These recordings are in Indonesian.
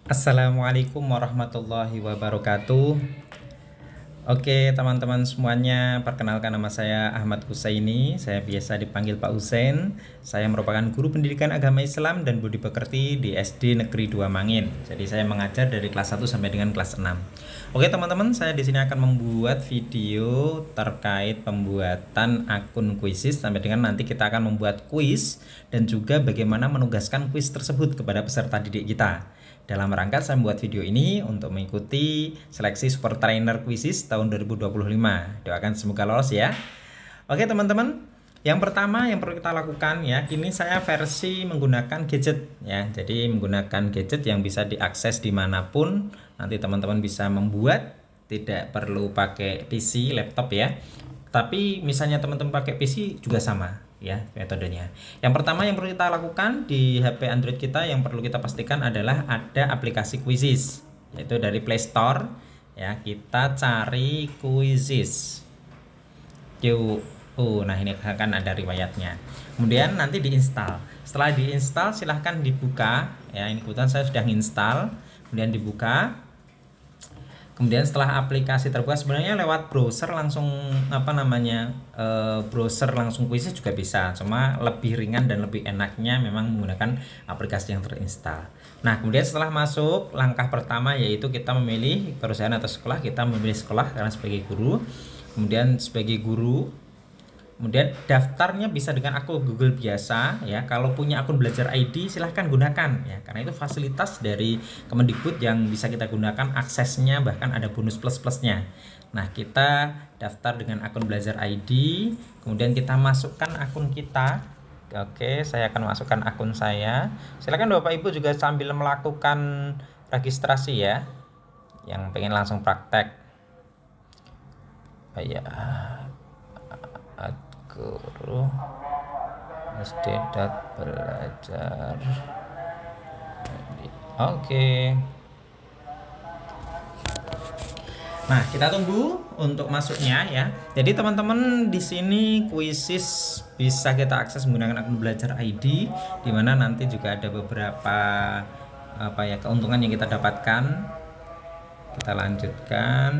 Assalamualaikum warahmatullahi wabarakatuh. Oke teman-teman semuanya, perkenalkan nama saya Ahmad Husaini. Saya biasa dipanggil Pak Husain. Saya merupakan guru pendidikan agama Islam dan budi pekerti di SD Negeri 2 Mangin. Jadi saya mengajar dari kelas 1 sampai dengan kelas 6. Oke teman-teman, saya di sini akan membuat video terkait pembuatan akun Quizizz sampai dengan nanti kita akan membuat kuis dan juga bagaimana menugaskan kuis tersebut kepada peserta didik kita. Dalam rangka saya membuat video ini untuk mengikuti seleksi Super Trainer Quizizz tahun 2025. Doakan semoga lolos ya. Oke teman-teman, yang pertama yang perlu kita lakukan ya, kini saya versi menggunakan gadget ya. Jadi menggunakan gadget yang bisa diakses dimanapun. Nanti teman-teman bisa membuat, tidak perlu pakai PC, laptop ya. Tapi misalnya teman-teman pakai PC juga sama ya metodenya. Yang pertama yang perlu kita lakukan di HP Android kita, yang perlu kita pastikan adalah ada aplikasi Quizizz, yaitu dari Play Store ya. Kita cari Quizizz. Nah ini akan ada riwayatnya. Kemudian nanti diinstal. Setelah diinstal silahkan dibuka ya. Ini kebetulan saya sudah install. Kemudian dibuka. Kemudian setelah aplikasi terbuka, sebenarnya lewat browser langsung browser langsung Quizizz juga bisa, cuma lebih ringan dan lebih enaknya memang menggunakan aplikasi yang terinstal. Nah kemudian setelah masuk, langkah pertama yaitu kita memilih perusahaan atau sekolah. Kita memilih sekolah karena sebagai guru. Kemudian sebagai guru, kemudian daftarnya bisa dengan akun Google biasa ya. Kalau punya akun Belajar ID silahkan gunakan ya, karena itu fasilitas dari Kemendikbud yang bisa kita gunakan, aksesnya bahkan ada bonus plus-plusnya. Nah kita daftar dengan akun Belajar ID, kemudian kita masukkan akun kita. Oke, saya akan masukkan akun saya. Silahkan Bapak Ibu juga sambil melakukan registrasi ya, yang pengen langsung praktek. Ya, guru SD.belajar. Oke. Nah, kita tunggu untuk masuknya ya. Jadi teman-teman di sini Quizizz bisa kita akses menggunakan akun Belajar ID, di mana nanti juga ada beberapa keuntungan yang kita dapatkan. Kita lanjutkan.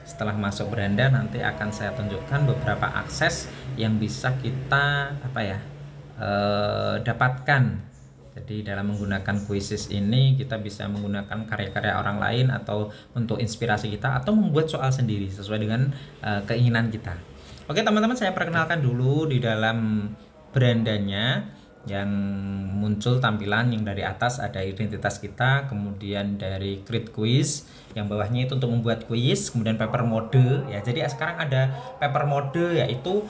Setelah masuk beranda nanti akan saya tunjukkan beberapa akses yang bisa kita dapatkan. Jadi dalam menggunakan Quizizz ini kita bisa menggunakan karya-karya orang lain atau untuk inspirasi kita, atau membuat soal sendiri sesuai dengan keinginan kita. Oke teman-teman, saya perkenalkan dulu di dalam berandanya. Yang muncul tampilan yang dari atas ada identitas kita, kemudian dari create quiz, yang bawahnya itu untuk membuat quiz, kemudian paper mode ya. Jadi sekarang ada paper mode, yaitu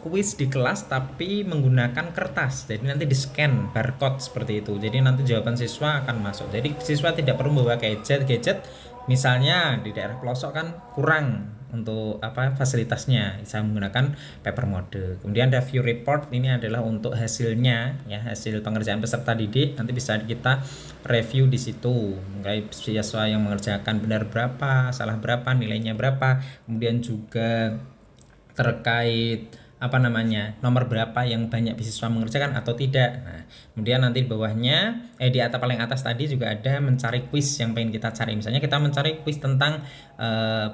quiz di kelas tapi menggunakan kertas. Jadi nanti di scan barcode seperti itu. Jadi nanti jawaban siswa akan masuk. Jadi siswa tidak perlu membawa gadget. Misalnya di daerah pelosok kan kurang untuk fasilitasnya, bisa menggunakan paper mode. Kemudian ada view report, ini adalah untuk hasilnya ya, hasil pengerjaan peserta didik. Nanti bisa kita review di situ, kayak siswa yang mengerjakan benar berapa, salah berapa, nilainya berapa. Kemudian juga terkait nomor berapa yang banyak siswa mengerjakan atau tidak. Nah, kemudian nanti di bawahnya di atas paling atas tadi juga ada mencari quiz yang pengen kita cari. Misalnya kita mencari quiz tentang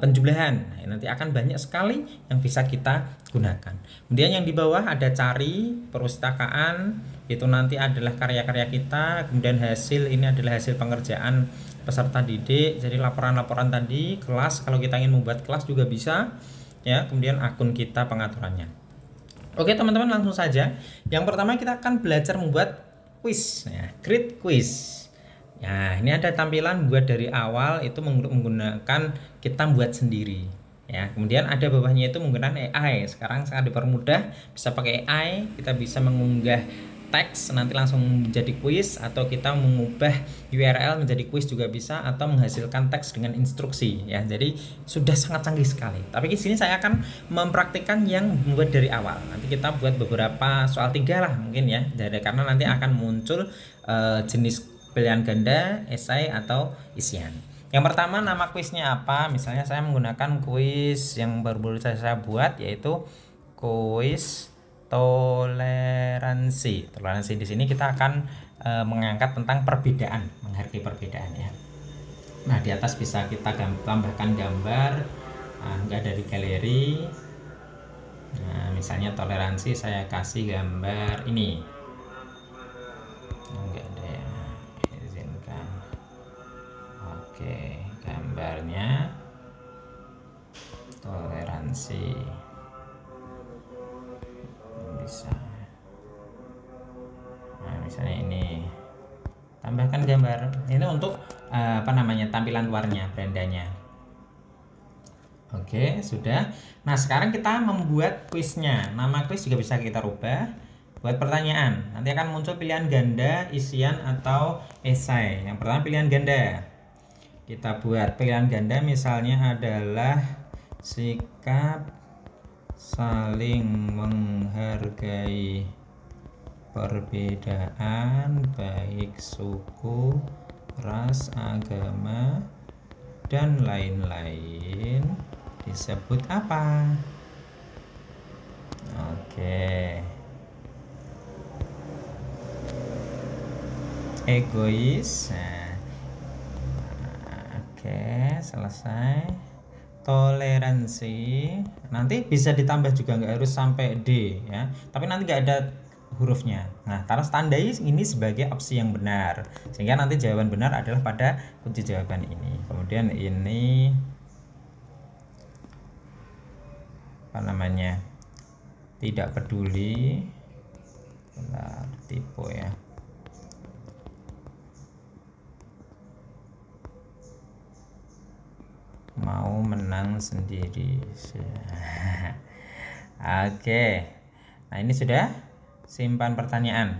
penjumlahan. Nah, nanti akan banyak sekali yang bisa kita gunakan. Kemudian yang di bawah ada cari perpustakaan, itu nanti adalah karya-karya kita. Kemudian hasil, ini adalah hasil pengerjaan peserta didik. Jadi laporan-laporan tadi, kelas, kalau kita ingin membuat kelas juga bisa ya. Kemudian akun kita, pengaturannya. Oke teman-teman, langsung saja. Yang pertama kita akan belajar membuat quiz ya, create quiz. Nah, ini ada tampilan buat dari awal, itu menggunakan kita buat sendiri ya. Kemudian ada bawahnya itu menggunakan AI. Sekarang sangat dipermudah, bisa pakai AI. Kita bisa mengunggah teks nanti langsung menjadi quiz, atau kita mengubah URL menjadi quiz juga bisa, atau menghasilkan teks dengan instruksi ya. Jadi sudah sangat canggih sekali. Tapi di sini saya akan mempraktikkan yang membuat dari awal. Nanti kita buat beberapa soal 3 lah mungkin ya, karena nanti akan muncul jenis pilihan ganda, esai atau isian. Yang pertama, nama kuisnya apa? Misalnya saya menggunakan kuis yang baru-baru saya buat, yaitu kuis toleransi. Di sini kita akan mengangkat tentang perbedaan, menghargai perbedaan ya. Nah, di atas bisa kita tambahkan gambar, nggak dari galeri. Nah, misalnya toleransi saya kasih gambar ini. Enggak ada ya, izinkan. Oke, gambarnya toleransi bisa. Nah, misalnya ini tambahkan gambar ini untuk tampilan luarnya, berandanya. Oke, sudah. Nah, sekarang kita membuat kuisnya. Nama kuis juga bisa kita rubah. Buat pertanyaan, nanti akan muncul pilihan ganda, isian, atau esai. Yang pertama pilihan ganda. Kita buat pilihan ganda misalnya adalah sikap saling menghargai perbedaan baik suku, ras, agama, dan lain-lain disebut apa? Oke. Egois. Nah, oke, selesai. Toleransi. Nanti bisa ditambah juga, nggak harus sampai D ya. Tapi nanti nggak ada hurufnya. Nah, taruh tandai ini sebagai opsi yang benar, sehingga nanti jawaban benar adalah pada kunci jawaban ini. Kemudian ini apa namanya, tidak peduli, tipe ya. Mau menang sendiri. Oke. Nah, ini sudah. Simpan pertanyaan.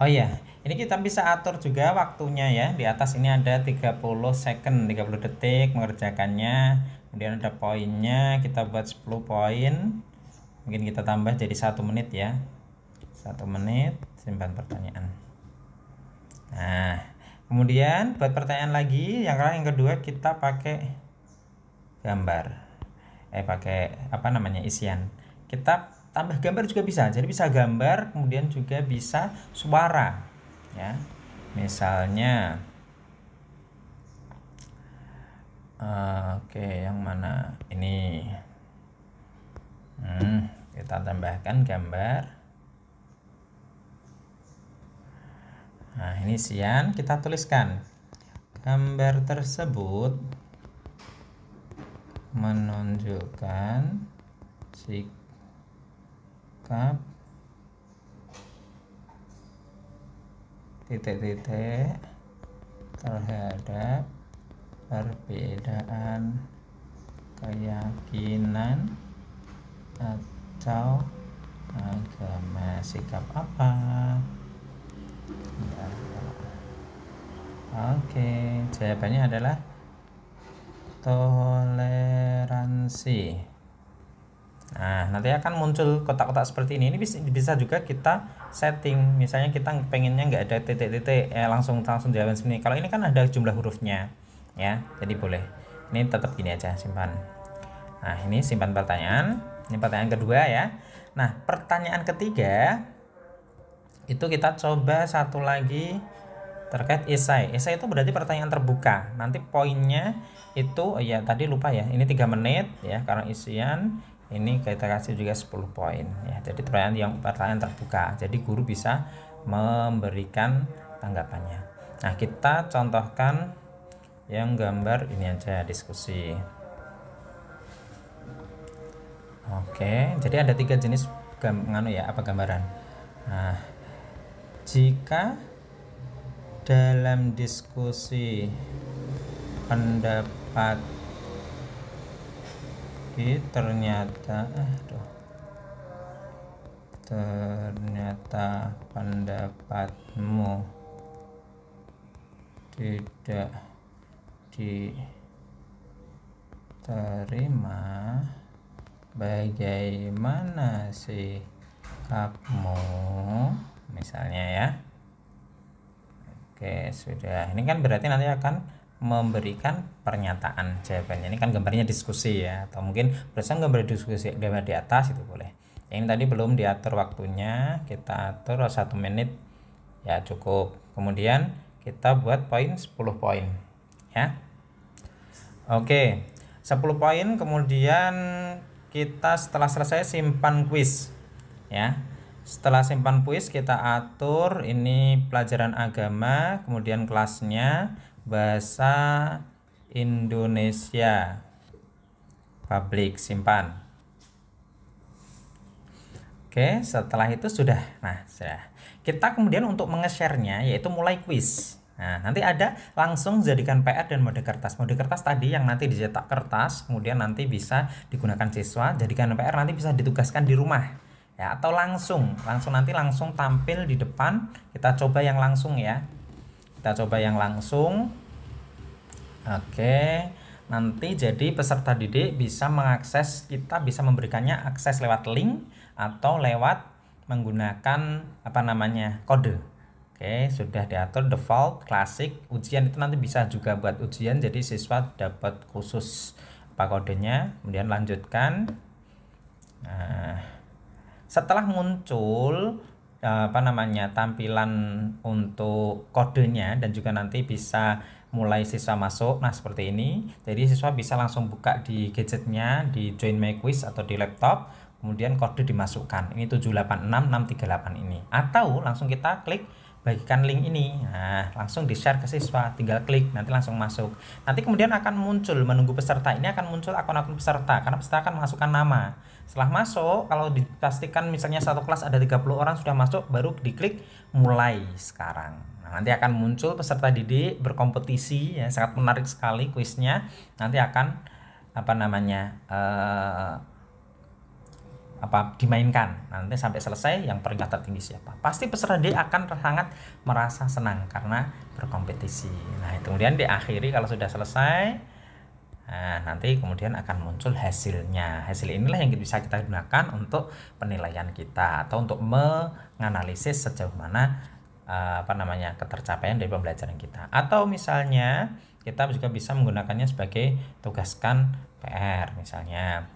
Oh iya, ini kita bisa atur juga waktunya ya. Di atas ini ada 30 second, 30 detik mengerjakannya. Kemudian ada poinnya, kita buat 10 poin. Mungkin kita tambah jadi 1 menit ya. 1 menit, simpan pertanyaan. Nah, kemudian buat pertanyaan lagi, yang kedua kita pakai gambar. Pakai apa namanya, isian. Kita tambah gambar juga bisa, jadi bisa gambar, kemudian juga bisa suara ya. Misalnya oke, yang mana ini, kita tambahkan gambar. Nah, ini isian, kita tuliskan gambar tersebut menunjukkan sikap titik-titik terhadap perbedaan keyakinan atau agama. Sikap apa? Oke, jawabannya adalah toleransi. Nah, nanti akan muncul kotak-kotak seperti ini. Ini bisa juga kita setting. Misalnya kita pengennya nggak ada titik-titik, langsung jawaban sini. Kalau ini kan ada jumlah hurufnya, ya. Jadi boleh. Ini tetap gini aja, simpan. Nah, ini simpan pertanyaan. Ini pertanyaan kedua ya. Nah, pertanyaan ketiga itu kita coba satu lagi terkait esai. Esai itu berarti pertanyaan terbuka. Nanti poinnya itu ya tadi lupa ya. Ini 3 menit ya, karena isian. Ini kita kasih juga 10 poin ya. Jadi pertanyaan terbuka. Jadi guru bisa memberikan tanggapannya. Nah, kita contohkan yang gambar ini aja, diskusi. Oke, jadi ada 3 jenis gambaran. Nah, jika dalam diskusi pendapat ternyata pendapatmu tidak diterima, bagaimana sikapmu, misalnya ya. Oke, sudah. Ini kan berarti nanti akan memberikan pernyataan jawabannya. Ini kan gambarnya diskusi ya, atau mungkin bersama gambar diskusi, gambar di atas itu boleh. Yang tadi belum diatur waktunya, kita atur 1 menit ya cukup. Kemudian kita buat poin 10 poin ya. Oke, 10 poin. Kemudian kita setelah selesai simpan kuis ya. Setelah simpan kuis, kita atur ini pelajaran agama, kemudian kelasnya bahasa Indonesia publik, simpan. Oke, setelah itu sudah. Nah, sudah. Kita kemudian untuk menge-share-nya yaitu mulai kuis. Nah, nanti ada langsung jadikan PR dan mode kertas. Mode kertas tadi yang nanti dicetak kertas, kemudian nanti bisa digunakan siswa. Jadikan PR nanti bisa ditugaskan di rumah. Ya, atau langsung nanti langsung tampil di depan. Kita coba yang langsung ya. Kita coba yang langsung. Oke. Nanti jadi peserta didik bisa mengakses, kita bisa memberikannya akses lewat link atau lewat menggunakan kode. Oke, sudah diatur default, klasik, ujian itu nanti bisa juga buat ujian, jadi siswa dapat khusus kodenya. Kemudian lanjutkan. Nah, setelah muncul tampilan untuk kodenya dan juga nanti bisa mulai siswa masuk. Nah, seperti ini. Jadi siswa bisa langsung buka di gadgetnya, di Join My Quiz atau di laptop, kemudian kode dimasukkan. Ini 786638 ini. Atau langsung kita klik bagikan link ini. Nah, langsung di-share ke siswa, tinggal klik, nanti langsung masuk. Nanti kemudian akan muncul, menunggu peserta ini akan muncul akun-akun peserta, karena peserta akan masukkan nama. Setelah masuk, kalau dipastikan misalnya satu kelas ada 30 orang sudah masuk, baru diklik mulai sekarang. Nah, nanti akan muncul peserta didik berkompetisi ya, sangat menarik sekali kuisnya. Nanti akan dimainkan. Nanti sampai selesai yang peringkat tertinggi siapa. Pasti peserta didik akan sangat merasa senang karena berkompetisi. Nah, kemudian diakhiri kalau sudah selesai. Nah, nanti kemudian akan muncul hasilnya. Hasil inilah yang bisa kita gunakan untuk penilaian kita atau untuk menganalisis sejauh mana ketercapaian dari pembelajaran kita. Atau misalnya kita juga bisa menggunakannya sebagai tugaskan PR misalnya.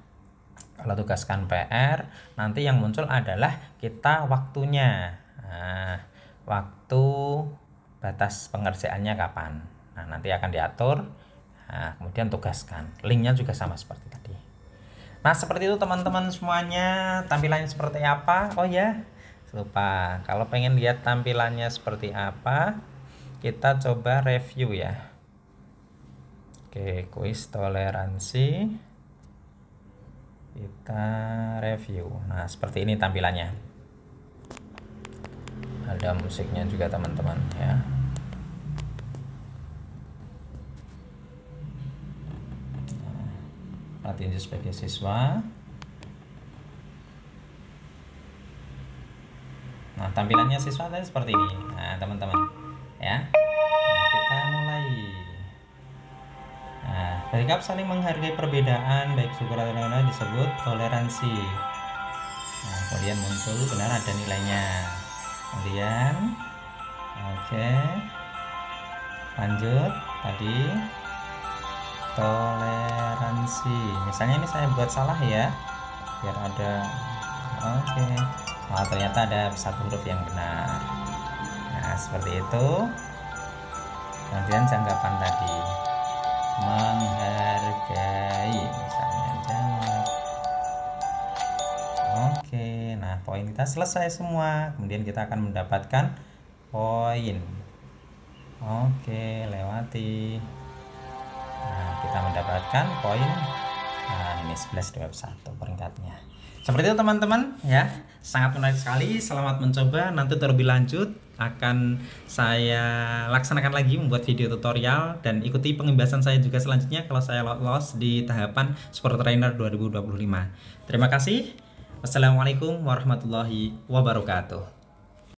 Kalau tugaskan PR, nanti yang muncul adalah kita waktunya. Nah, waktu batas pengerjaannya kapan. Nah, nanti akan diatur. Nah, kemudian tugaskan. Linknya juga sama seperti tadi. Nah, seperti itu teman-teman semuanya. Tampilannya seperti apa? Oh ya, lupa. Kalau pengen lihat tampilannya seperti apa, kita coba review ya. Oke, kuis toleransi. Kita review. Nah, seperti ini tampilannya. Ada musiknya juga teman-teman ya. Latihan sebagai siswa. Nah, tampilannya siswa tadi seperti ini. Nah, teman-teman ya. Nah, kita mulai. Nah, bersikap saling menghargai perbedaan baik syukur atau tidak disebut toleransi. Nah, kemudian muncul benar ada nilainya. Kemudian oke. Lanjut tadi toleransi. Misalnya ini saya buat salah ya. Biar ada oke. Oh, ternyata ada satu huruf yang benar. Nah, seperti itu. Kemudian janggapan tadi menghargai misalnya jawab. Oke, nah poin kita selesai semua. Kemudian kita akan mendapatkan poin. Oke, lewati. Nah, kita mendapatkan poin. Nah, ini 1121 peringkatnya. Seperti itu teman-teman ya. Sangat menarik sekali. Selamat mencoba. Nanti terlebih lanjut akan saya laksanakan lagi membuat video tutorial dan ikuti pembahasan saya juga selanjutnya kalau saya lolos di tahapan Super Trainer 2025. Terima kasih. Wassalamualaikum warahmatullahi wabarakatuh.